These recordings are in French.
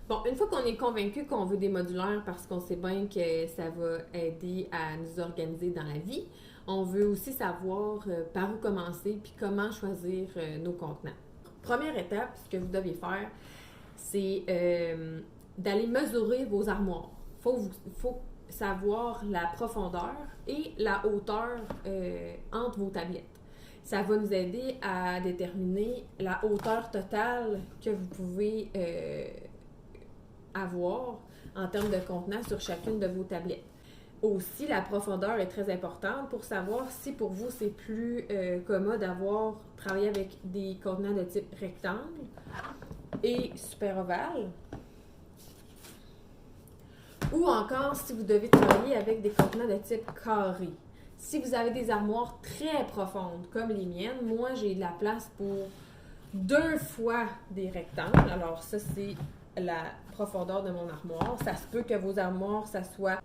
Bon, une fois qu'on est convaincu qu'on veut des modulaires parce qu'on sait bien que ça va aider à nous organiser dans la vie, on veut aussi savoir par où commencer puis comment choisir nos contenants. Première étape, ce que vous devez faire, c'est d'aller mesurer vos armoires. Faut savoir la profondeur et la hauteur entre vos tablettes. Ça va nous aider à déterminer la hauteur totale que vous pouvez avoir en termes de contenant sur chacune de vos tablettes. Aussi, la profondeur est très importante pour savoir si pour vous c'est plus commode d'avoir travaillé avec des contenants de type rectangle et super ovale, ou encore si vous devez travailler avec des contenants de type carré. Si vous avez des armoires très profondes comme les miennes, moi j'ai de la place pour 2 fois des rectangles. Alors ça c'est la profondeur de mon armoire. Ça se peut que vos armoires, ça soit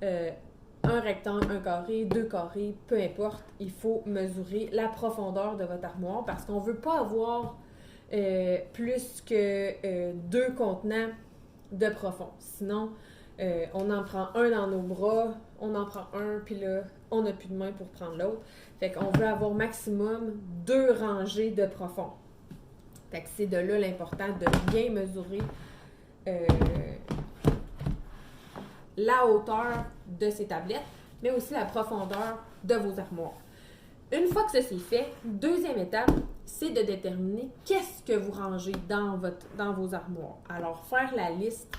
un rectangle, un carré, 2 carrés, peu importe. Il faut mesurer la profondeur de votre armoire parce qu'on ne veut pas avoir plus que 2 contenants de profond. Sinon, on en prend un dans nos bras, on en prend un, puis là, on n'a plus de main pour prendre l'autre. Fait qu'on veut avoir maximum 2 rangées de profond. Fait que c'est de là l'important de bien mesurer la hauteur de ces tablettes, mais aussi la profondeur de vos armoires. Une fois que ça c'est fait, deuxième étape, c'est de déterminer qu'est-ce que vous rangez dans vos armoires. Alors, faire la liste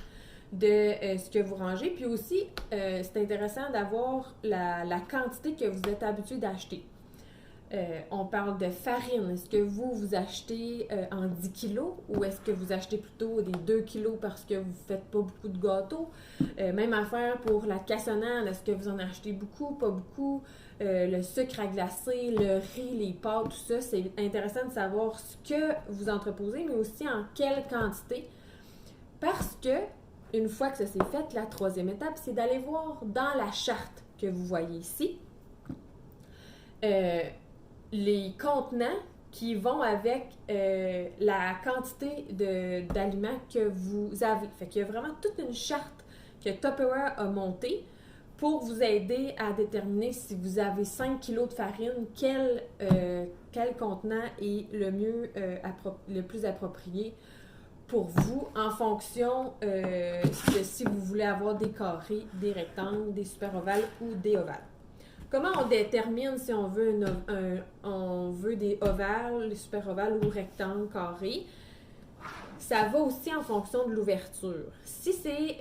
de ce que vous rangez, puis aussi, c'est intéressant d'avoir la quantité que vous êtes habitué d'acheter. On parle de farine. Est-ce que vous achetez en 10 kilos ou est-ce que vous achetez plutôt des 2 kilos parce que vous ne faites pas beaucoup de gâteaux? Même affaire pour la cassonade. Est-ce que vous en achetez beaucoup, pas beaucoup? Le sucre à glacer, le riz, les pâtes, tout ça, c'est intéressant de savoir ce que vous entreposez, mais aussi en quelle quantité. Parce que, une fois que ça s'est fait, la troisième étape, c'est d'aller voir dans la charte que vous voyez ici. Les contenants qui vont avec la quantité d'aliments que vous avez. Fait qu'il y a vraiment toute une charte que Tupperware a montée pour vous aider à déterminer si vous avez 5 kg de farine, quel contenant est le plus approprié pour vous en fonction de si vous voulez avoir des carrés, des rectangles, des super ovales ou des ovales. Comment on détermine si on veut des ovales, des super ovales ou rectangles, carrés? Ça va aussi en fonction de l'ouverture. Si c'est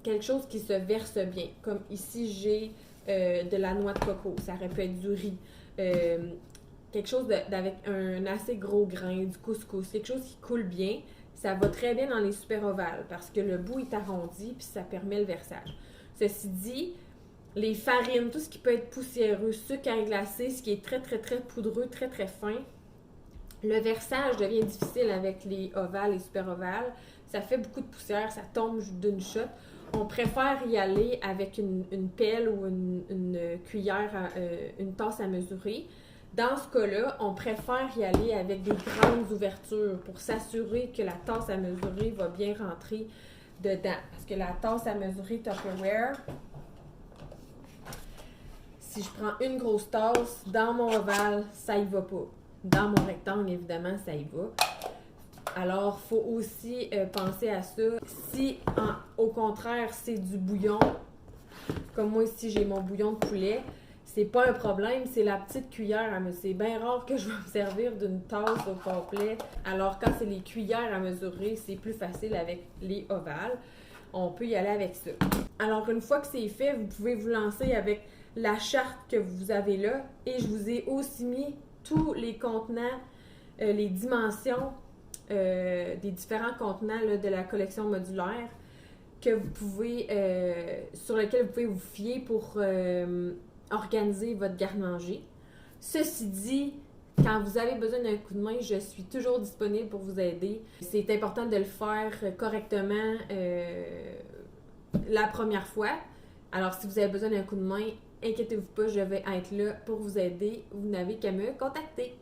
quelque chose qui se verse bien, comme ici j'ai de la noix de coco, ça aurait pu être du riz, quelque chose avec un assez gros grain, du couscous, quelque chose qui coule bien, ça va très bien dans les super ovales parce que le bout est arrondi puis ça permet le versage. Ceci dit, les farines, tout ce qui peut être poussiéreux, sucre à glacer, ce qui est très, très, très poudreux, très, très fin, le versage devient difficile avec les ovales et super ovales. Ça fait beaucoup de poussière, ça tombe d'une shot. On préfère y aller avec une pelle ou une cuillère, une tasse à mesurer. Dans ce cas-là, on préfère y aller avec des grandes ouvertures pour s'assurer que la tasse à mesurer va bien rentrer dedans. Parce que la tasse à mesurer Tupperware, si je prends une grosse tasse, dans mon ovale, ça y va pas. Dans mon rectangle, évidemment, ça y va. Alors, il faut aussi penser à ça. Si, au contraire, c'est du bouillon, comme moi ici, j'ai mon bouillon de poulet, c'est pas un problème, c'est la petite cuillère à mesurer. C'est bien rare que je vais me servir d'une tasse au complet. Alors, quand c'est les cuillères à mesurer, c'est plus facile avec les ovales. On peut y aller avec ça. Alors, une fois que c'est fait, vous pouvez vous lancer avec la charte que vous avez là. Et je vous ai aussi mis tous les contenants, les dimensions des différents contenants là, de la collection modulaire que vous pouvez, sur lesquels vous pouvez vous fier pour organiser votre garde-manger. Ceci dit, quand vous avez besoin d'un coup de main, je suis toujours disponible pour vous aider. C'est important de le faire correctement la première fois. Alors, si vous avez besoin d'un coup de main, inquiétez-vous pas, je vais être là pour vous aider. Vous n'avez qu'à me contacter.